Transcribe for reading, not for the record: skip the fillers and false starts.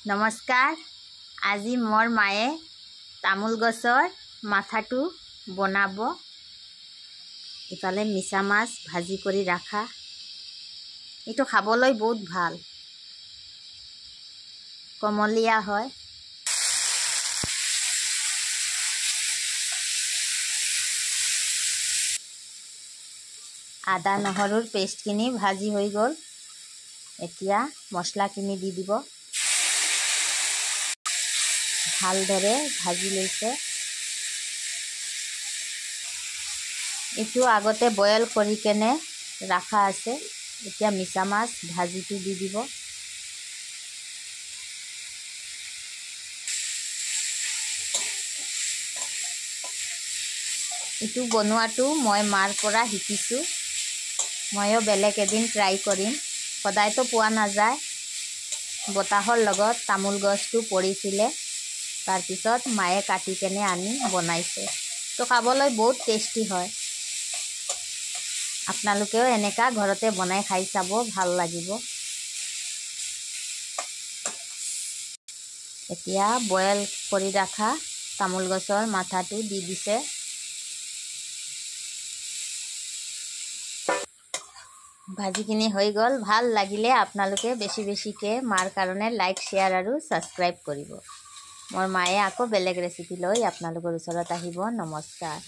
নমস্কাৰ। আজি মোৰ মায়ে তামোল গছৰ মাথাটো বনাব। ইফালে মিছা মাছ ভাজি কৰি ৰাখা। এইটো খাবলৈ বহুত ভাল, কমলীয়া হয়। আদা নহৰুৰ পেষ্টখিনি ভাজি হৈ গ'ল। এতিয়া মছলাখিনি দি দিব। ভালদৰে ভাজি লৈছে। এইটো আগতে বইল কৰি কেনে ৰাখা আছে। এতিয়া মিছা মাছ ভাজিটো দি দিব। এইটো বনোৱাটো মই মাৰ পৰা শিকিছোঁ। ময়ো বেলেগ এদিন ট্ৰাই কৰিম। সদায়তো পোৱা নাযায়। বতাহৰ লগত তামোল গছটো পৰিছিলে, তাৰপিছত মায়ে কাটি কেনে আনি বনাইছে। তো খাবলৈ বহুত টেষ্টি হয়। আপোনালোকেও এনেকা ঘৰতে বনাই খাই চাব, ভাল লাগিব। এতিয়া বইল কৰি ৰাখা তামোল গছৰ মাথাটো দি দিছে। ভাজিখিনি হৈ গ'ল। ভাল লাগিলে আপোনালোকে বেছিকৈ মাৰ কাৰণে লাইক, শ্বেয়াৰ আৰু ছাবস্ক্ৰাইব কৰিব। মোৰ মায়ে আকৌ বেলেগ ৰেচিপি লৈ আপোনালোকৰ ওচৰত আহিব। নমস্কাৰ।